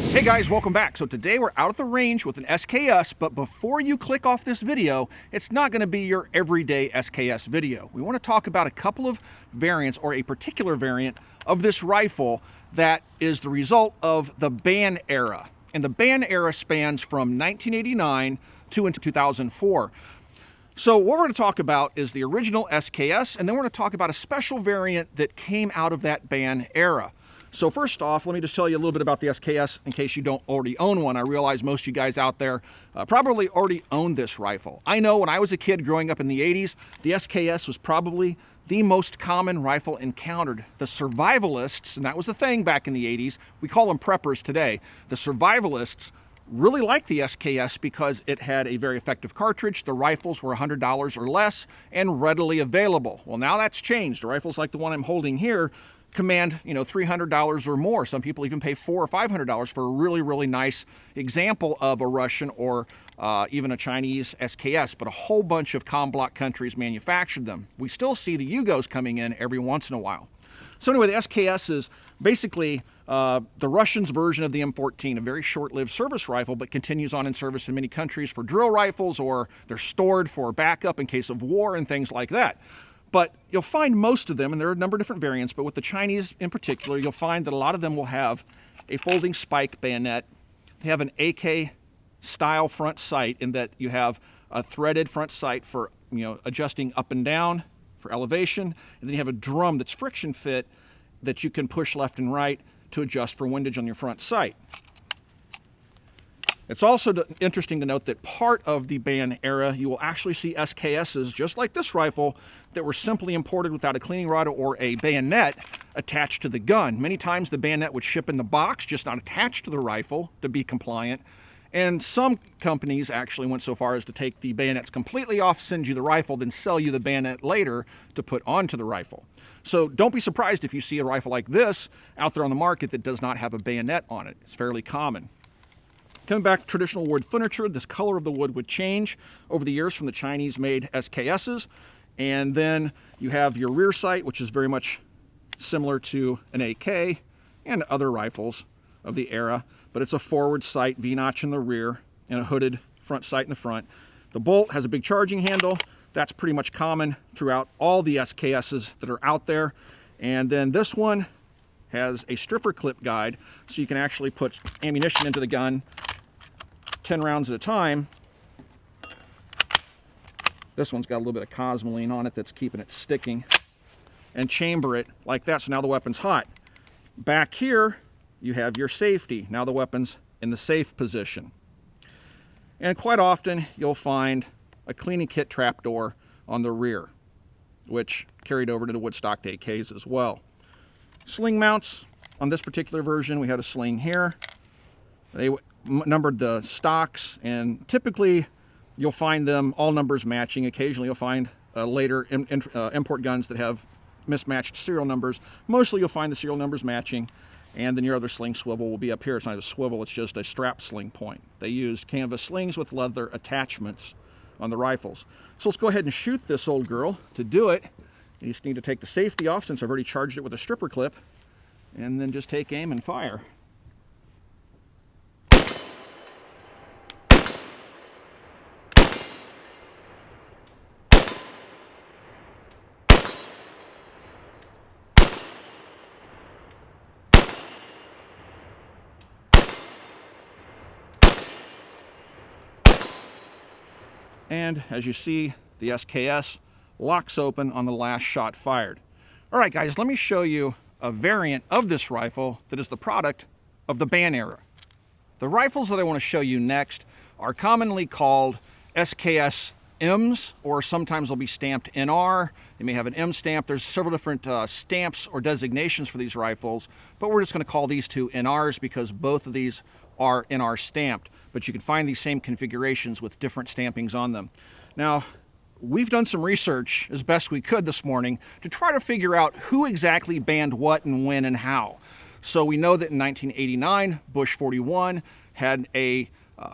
Hey guys, welcome back. So today we're out at the range with an SKS, but before you click off this video, it's not going to be your everyday SKS video. We want to talk about a couple of variants, or a particular variant of this rifle that is the result of the ban era. And the ban era spans from 1989 to into 2004. So what we're going to talk about is the original SKS, and then we're going to talk about a special variant that came out of that ban era. So first off, let me just tell you a little bit about the SKS in case you don't already own one. I realize most of you guys out there probably already own this rifle. I know when I was a kid growing up in the 80s, the SKS was probably the most common rifle encountered. The survivalists, and that was the thing back in the 80s, we call them preppers today, the survivalists really liked the SKS because it had a very effective cartridge. The rifles were $100 or less and readily available. Well, now that's changed. The rifles like the one I'm holding here command, $300 or more. Some people even pay $400 or $500 for a really, really nice example of a Russian or even a Chinese SKS, but a whole bunch of COM-block countries manufactured them. We still see the Yugos coming in every once in a while. So anyway, the SKS is basically the Russians' version of the M14, a very short-lived service rifle, but continues on in service in many countries for drill rifles, or they're stored for backup in case of war and things like that. But you'll find most of them, and there are a number of different variants, but with the Chinese in particular, you'll find that a lot of them will have a folding spike bayonet. They have an AK-style front sight in that you have a threaded front sight for adjusting up and down for elevation, and then you have a drum that's friction fit that you can push left and right to adjust for windage on your front sight. It's also interesting to note that part of the ban era, you will actually see SKSs, just like this rifle, that were simply imported without a cleaning rod or a bayonet attached to the gun. Many times the bayonet would ship in the box, just not attached to the rifle to be compliant. And some companies actually went so far as to take the bayonets completely off, send you the rifle, then sell you the bayonet later to put onto the rifle. So don't be surprised if you see a rifle like this out there on the market that does not have a bayonet on it. It's fairly common. Coming back to traditional wood furniture, this color of the wood would change over the years from the Chinese-made SKSs. And then you have your rear sight, which is very much similar to an AK and other rifles of the era, but it's a forward sight, V-notch in the rear, and a hooded front sight in the front. The bolt has a big charging handle. That's pretty much common throughout all the SKSs that are out there. And then this one has a stripper clip guide, so you can actually put ammunition into the gun 10 rounds at a time. This one's got a little bit of cosmoline on it that's keeping it sticking, and chamber it like that, so now the weapon's hot. Back here you have your safety. Now the weapon's in the safe position. And quite often you'll find a cleaning kit trapdoor on the rear, which carried over to the wood-stocked AKs as well. Sling mounts. On this particular version, we had a sling here. They numbered the stocks, and typically you'll find them all numbers matching. Occasionally you'll find later import guns that have mismatched serial numbers. Mostly you'll find the serial numbers matching, and then your other sling swivel will be up here. It's not a swivel, it's just a strap sling point. They used canvas slings with leather attachments on the rifles. So let's go ahead and shoot this old girl. To do it, you just need to take the safety off, since I've already charged it with a stripper clip, and then just take aim and fire. And as you see, the SKS locks open on the last shot fired. All right, guys, let me show you a variant of this rifle that is the product of the ban era. The rifles that I want to show you next are commonly called SKS M's, or sometimes they'll be stamped NR. They may have an M stamp. There's several different stamps or designations for these rifles, but we're just going to call these two NRs because both of these are NR stamped, but you can find these same configurations with different stampings on them. Now, we've done some research as best we could this morning to try to figure out who exactly banned what and when and how. So we know that in 1989, Bush 41 had a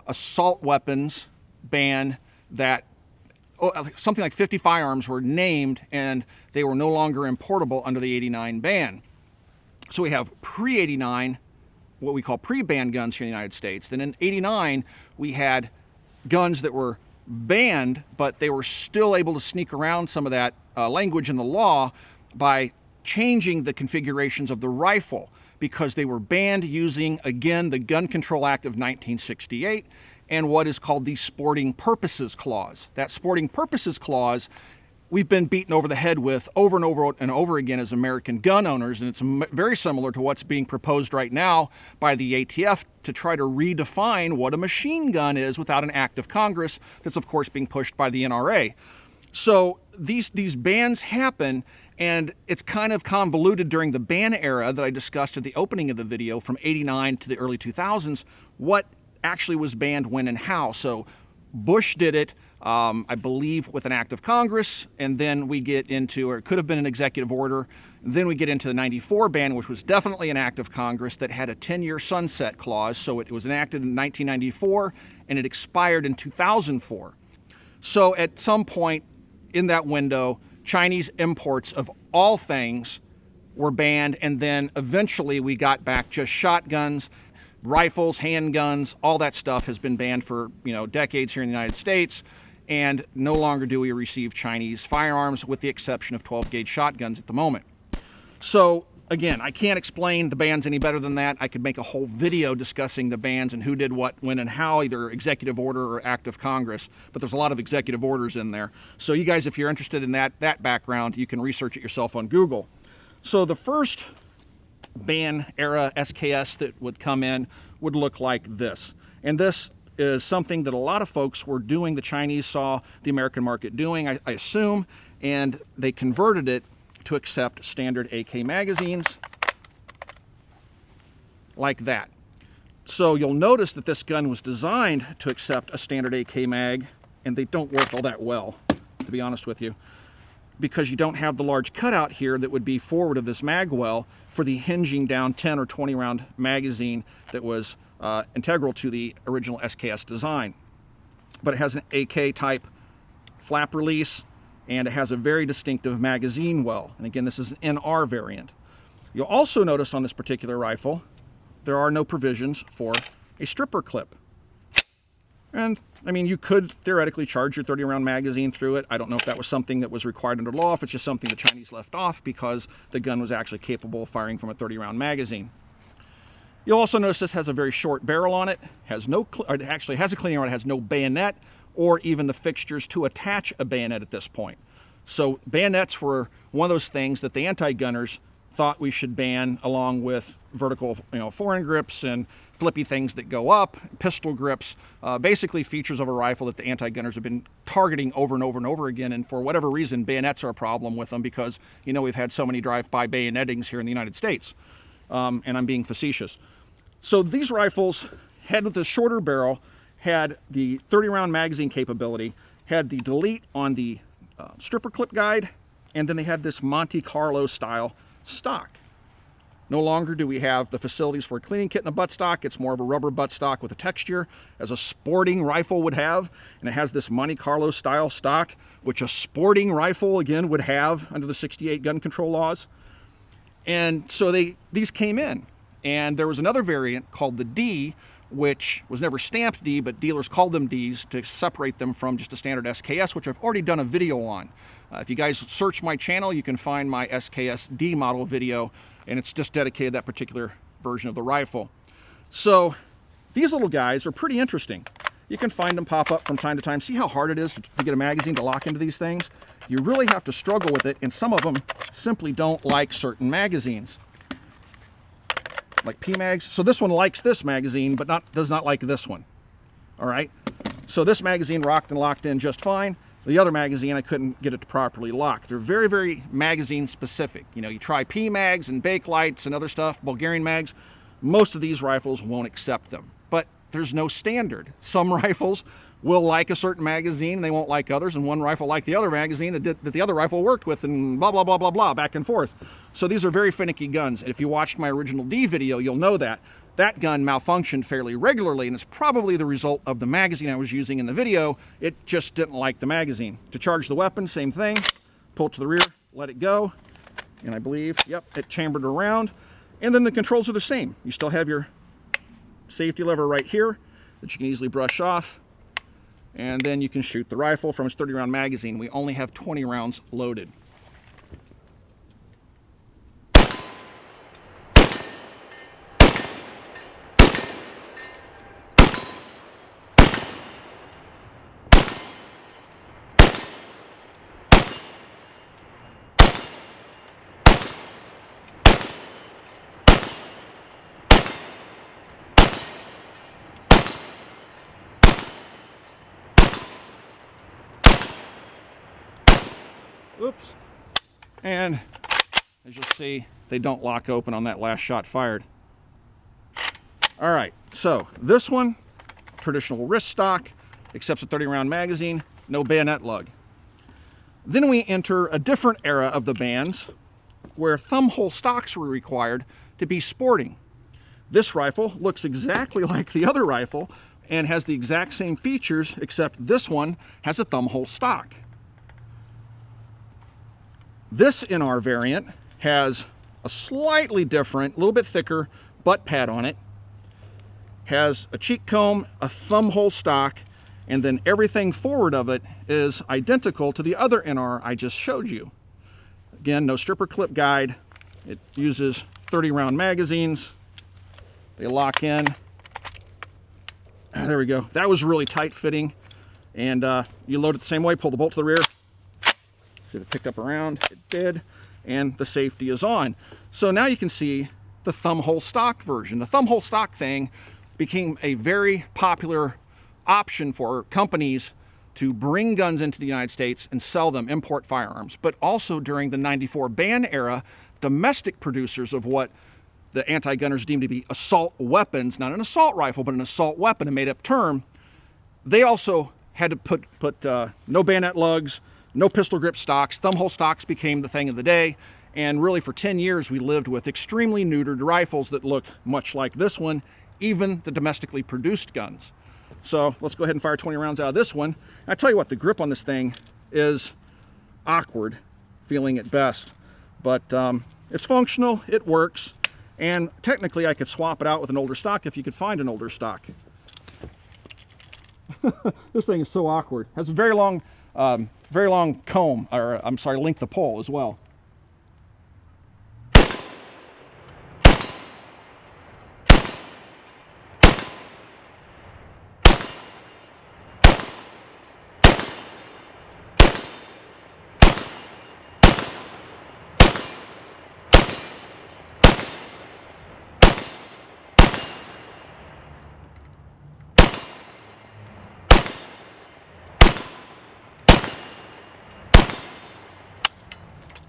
assault weapons ban that something like 50 firearms were named, and they were no longer importable under the 89 ban. So we have pre-89 what we call pre-banned guns here in the United States. Then in '89, we had guns that were banned, but they were still able to sneak around some of that language in the law by changing the configurations of the rifle, because they were banned using, again, the Gun Control Act of 1968 and what is called the Sporting Purposes Clause. That Sporting Purposes Clause we've been beaten over the head with over and over and over again as American gun owners, and it's very similar to what's being proposed right now by the ATF to try to redefine what a machine gun is without an act of Congress that's of course being pushed by the NRA. So these bans happen, and it's kind of convoluted during the ban era that I discussed at the opening of the video from '89 to the early 2000s, what actually was banned when and how. So Bush did it, I believe, with an act of Congress, and then we get into, or it could have been an executive order, then we get into the '94 ban, which was definitely an act of Congress that had a 10-year sunset clause. So it was enacted in 1994, and it expired in 2004. So at some point in that window, Chinese imports of all things were banned, and then eventually we got back just shotguns, rifles, handguns, all that stuff has been banned for decades here in the United States, and no longer do we receive Chinese firearms with the exception of 12-gauge shotguns at the moment. So again, I can't explain the bans any better than that. I could make a whole video discussing the bans and who did what, when, and how, either executive order or act of Congress, but there's a lot of executive orders in there. So you guys, if you're interested in that background, you can research it yourself on Google. So the first ban era SKS that would come in would look like this. And this is something that a lot of folks were doing, the Chinese saw the American market doing, I assume, and they converted it to accept standard AK magazines like that. So you'll notice that this gun was designed to accept a standard AK mag, and they don't work all that well, to be honest with you, because you don't have the large cutout here that would be forward of this mag well for the hinging down 10 or 20 round magazine that was integral to the original SKS design. But it has an AK type flap release, and it has a very distinctive magazine well. And again, this is an NR variant. You'll also notice on this particular rifle, there are no provisions for a stripper clip. And I mean, you could theoretically charge your 30-round magazine through it. I don't know if that was something that was required under law, if it's just something the Chinese left off because the gun was actually capable of firing from a 30-round magazine. You'll also notice this has a very short barrel on it, it actually has a cleaning rod, it has no bayonet or even the fixtures to attach a bayonet at this point. So bayonets were one of those things that the anti-gunners thought we should ban, along with vertical foreign grips and flippy things that go up, pistol grips, basically features of a rifle that the anti-gunners have been targeting over and over and over again. And for whatever reason, bayonets are a problem with them because we've had so many drive-by bayonettings here in the United States. And I'm being facetious. So these rifles had, with the shorter barrel, had the 30-round magazine capability, had the delete on the stripper clip guide, and then they had this Monte Carlo style stock. No longer do we have the facilities for a cleaning kit in the buttstock. It's more of a rubber buttstock with a texture, as a sporting rifle would have, and it has this Monte Carlo style stock, which a sporting rifle, again, would have under the 68 gun control laws. And so these came in. And there was another variant called the D, which was never stamped D, but dealers called them Ds to separate them from just a standard SKS, which I've already done a video on. If you guys search my channel, you can find my SKS-D model video, and it's just dedicated to that particular version of the rifle. So these little guys are pretty interesting. You can find them pop up from time to time. See how hard it is to get a magazine to lock into these things? You really have to struggle with it, and some of them simply don't like certain magazines, like P-mags. So this one likes this magazine, but does not like this one. All right. So this magazine rocked and locked in just fine. The other magazine, I couldn't get it to properly lock. They're very, very magazine specific. You try P-mags and Bakelights and other stuff, Bulgarian mags. Most of these rifles won't accept them, but there's no standard. Some rifles will like a certain magazine, and they won't like others, and one rifle like the other magazine that the other rifle worked with, and blah, blah, blah, blah, blah, back and forth. So these are very finicky guns. And if you watched my original D video, you'll know that that gun malfunctioned fairly regularly, and it's probably the result of the magazine I was using in the video. It just didn't like the magazine. To charge the weapon, same thing. Pull it to the rear, let it go, and I believe, yep, it chambered around. And then the controls are the same. You still have your safety lever right here that you can easily brush off, and then you can shoot the rifle from its 30-round magazine. We only have 20 rounds loaded. Oops. And as you'll see, they don't lock open on that last shot fired. All right, so this one, traditional wrist stock, accepts a 30-round magazine, no bayonet lug. Then we enter a different era of the bands where thumbhole stocks were required to be sporting. This rifle looks exactly like the other rifle and has the exact same features, except this one has a thumbhole stock. This NR variant has a slightly different, a little bit thicker butt pad on it, has a cheek comb, a thumbhole stock, and then everything forward of it is identical to the other NR I just showed you. Again, no stripper clip guide. It uses 30-round magazines. They lock in. There we go. That was really tight fitting. And you load it the same way, pull the bolt to the rear. See if it picked up around, it did, and the safety is on. So now you can see the thumbhole stock version. The thumbhole stock thing became a very popular option for companies to bring guns into the United States and sell them, import firearms. But also during the '94 ban era, domestic producers of what the anti-gunners deemed to be assault weapons, not an assault rifle, but an assault weapon, a made-up term, they also had to put no bayonet lugs, no pistol grip stocks. Thumbhole stocks became the thing of the day, and really for 10 years we lived with extremely neutered rifles that look much like this one, even the domestically produced guns. So let's go ahead and fire 20 rounds out of this one. I tell you what, the grip on this thing is awkward, feeling at best, but it's functional, it works, and technically I could swap it out with an older stock if you could find an older stock. This thing is so awkward. Has a very long comb, or I'm sorry, length of pole as well.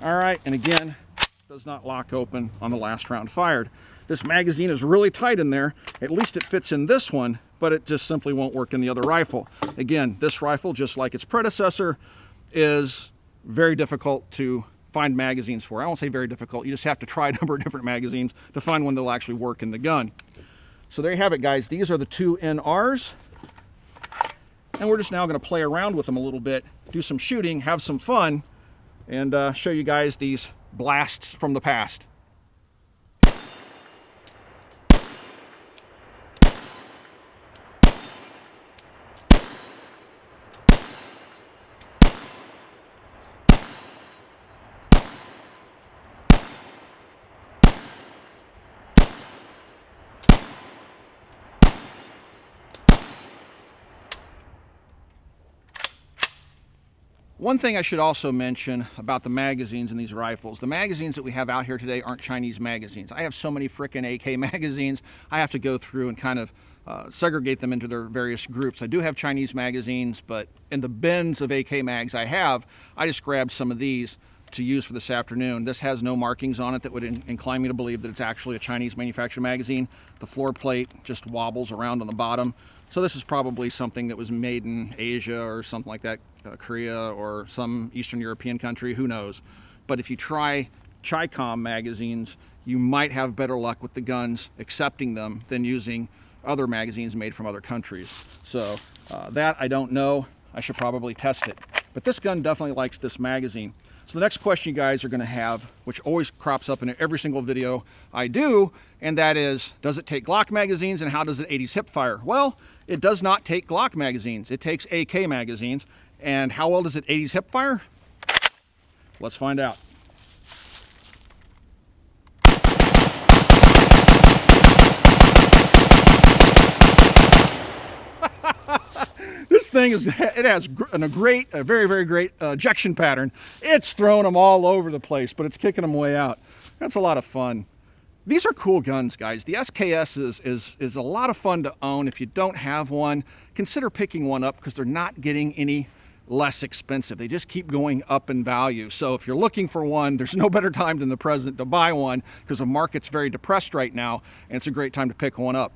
All right, and again, does not lock open on the last round fired. This magazine is really tight in there. At least it fits in this one, but it just simply won't work in the other rifle. Again, this rifle, just like its predecessor, is very difficult to find magazines for. I won't say very difficult, you just have to try a number of different magazines to find one that'll actually work in the gun. So there you have it, guys. These are the two NRs, and we're just now gonna play around with them a little bit, do some shooting, have some fun, and show you guys these blasts from the past. One thing I should also mention about the magazines in these rifles, the magazines that we have out here today aren't Chinese magazines. I have so many frickin' AK magazines, I have to go through and kind of segregate them into their various groups. I do have Chinese magazines, but in the bins of AK mags I have, I just grabbed some of these to use for this afternoon. This has no markings on it that would incline me to believe that it's actually a Chinese manufactured magazine. The floor plate just wobbles around on the bottom. So this is probably something that was made in Asia or something like that, Korea or some Eastern European country, who knows. But if you try Chi-Com magazines, you might have better luck with the guns accepting them than using other magazines made from other countries. So that I don't know. I should probably test it. but this gun definitely likes this magazine. So the next question you guys are going to have, which always crops up in every single video I do, and that is, does it take Glock magazines, and how does it 80s hip fire? Well, it does not take Glock magazines. It takes AK magazines. And how well does it 80s hip fire? Let's find out. This thing has a very, very great ejection pattern. It's throwing them all over the place, but it's kicking them way out. That's a lot of fun. These are cool guns, guys. The SKS is a lot of fun to own. If you don't have one, consider picking one up because they're not getting any less expensive. They just keep going up in value. So if you're looking for one, there's no better time than the present to buy one because the market's very depressed right now, and it's a great time to pick one up.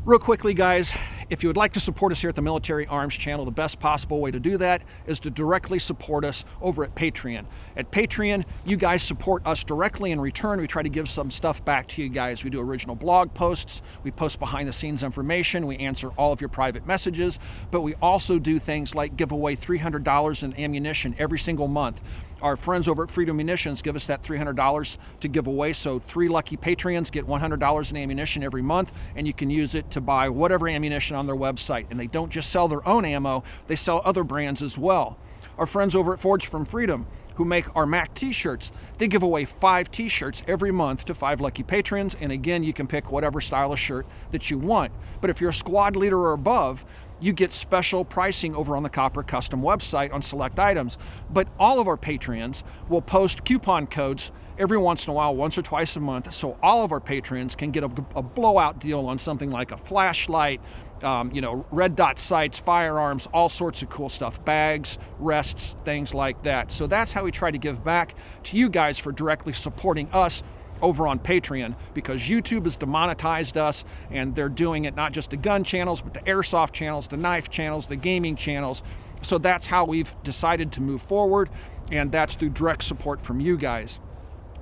Real quickly, guys, if you would like to support us here at the Military Arms Channel, the best possible way to do that is to directly support us over at Patreon. At Patreon, you guys support us directly. In return, we try to give some stuff back to you guys. We do original blog posts, we post behind-the-scenes information, we answer all of your private messages, but we also do things like give away $300 in ammunition every single month. Our friends over at Freedom Munitions give us that $300 to give away, so 3 lucky Patreons get $100 in ammunition every month, and you can use it to buy whatever ammunition on their website. And they don't just sell their own ammo, they sell other brands as well. Our friends over at Forged from Freedom, who make our MAC t-shirts, they give away 5 t-shirts every month to 5 lucky patrons, and again, you can pick whatever style of shirt that you want. But if you're a squad leader or above, you get special pricing over on the Copper Custom website on select items. But all of our Patreons will post coupon codes every once in a while, once or twice a month, so all of our patrons can get a blowout deal on something like a flashlight, red dot sights, firearms, all sorts of cool stuff, bags, rests, things like that. So that's how we try to give back to you guys for directly supporting us over on Patreon, because YouTube has demonetized us, and they're doing it not just to gun channels, but to airsoft channels, the knife channels, the gaming channels. So that's how we've decided to move forward, and that's through direct support from you guys.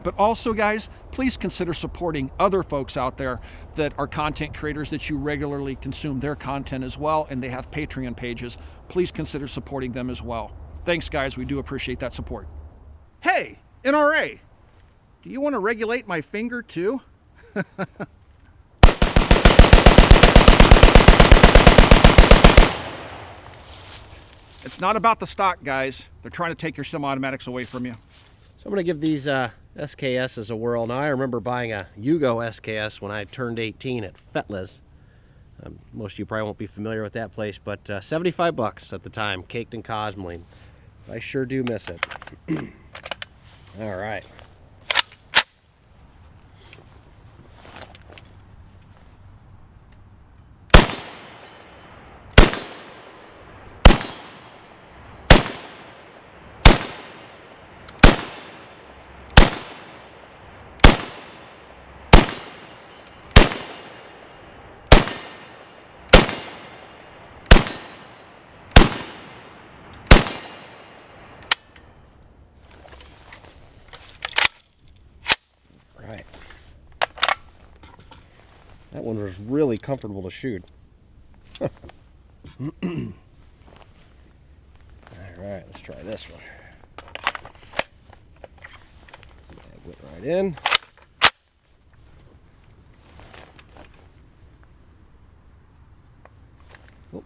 But also, guys, please consider supporting other folks out there that are content creators that you regularly consume their content as well, and they have Patreon pages. Please consider supporting them as well. Thanks, guys. We do appreciate that support. Hey, NRA, do you want to regulate my finger too? It's not about the stock, guys. They're trying to take your semi-automatics away from you. So I'm going to give these SKSs a whirl. Now, I remember buying a Yugo SKS when I turned 18 at Fetla's. Most of you probably won't be familiar with that place, but 75 bucks at the time, caked in cosmoline. I sure do miss it. All right. Right. That one was really comfortable to shoot. All right, let's try this one. Mag went right in. Oh.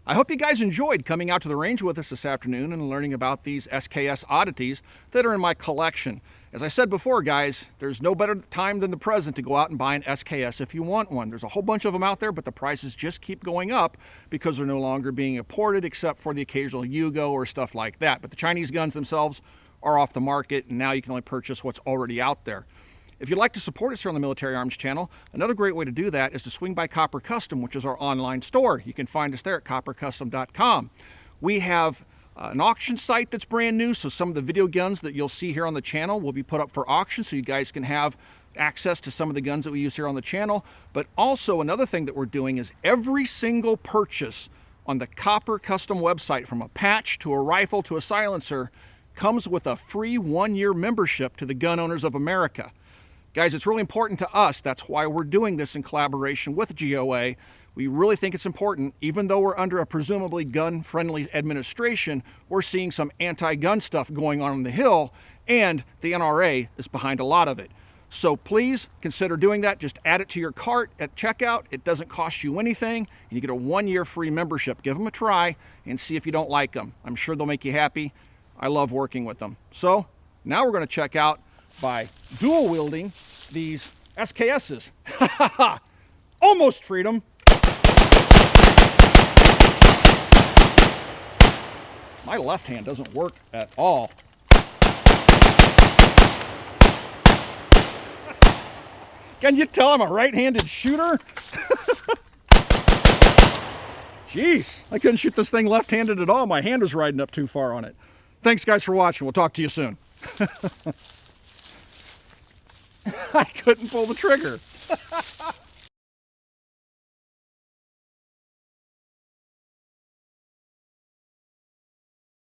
I hope you guys enjoyed coming out to the range with us this afternoon and learning about these SKS oddities that are in my collection. As I said before, guys, there's no better time than the present to go out and buy an SKS if you want one. There's a whole bunch of them out there, but the prices just keep going up because they're no longer being imported except for the occasional Yugo or stuff like that. But the Chinese guns themselves are off the market, and now you can only purchase what's already out there. If you'd like to support us here on the Military Arms channel, another great way to do that is to swing by Copper Custom, which is our online store. You can find us there at coppercustom.com. We have an auction site that's brand new, so some of the video guns that you'll see here on the channel will be put up for auction so you guys can have access to some of the guns that we use here on the channel. But also another thing that we're doing is every single purchase on the Copper Custom website, from a patch to a rifle to a silencer, comes with a free 1-year membership to the Gun Owners of America. Guys, it's really important to us. That's why we're doing this in collaboration with GOA. We really think it's important. Even though we're under a presumably gun-friendly administration, we're seeing some anti-gun stuff going on the Hill, and the NRA is behind a lot of it. So please consider doing that. Just add it to your cart at checkout. It doesn't cost you anything, and you get a 1-year free membership. Give them a try and see if you don't like them. I'm sure they'll make you happy. I love working with them. So now we're going to check out by dual wielding these SKSs. Almost freedom. My left hand doesn't work at all. Can you tell I'm a right-handed shooter? Jeez, I couldn't shoot this thing left-handed at all. My hand was riding up too far on it. Thanks, guys, for watching. We'll talk to you soon. I couldn't pull the trigger.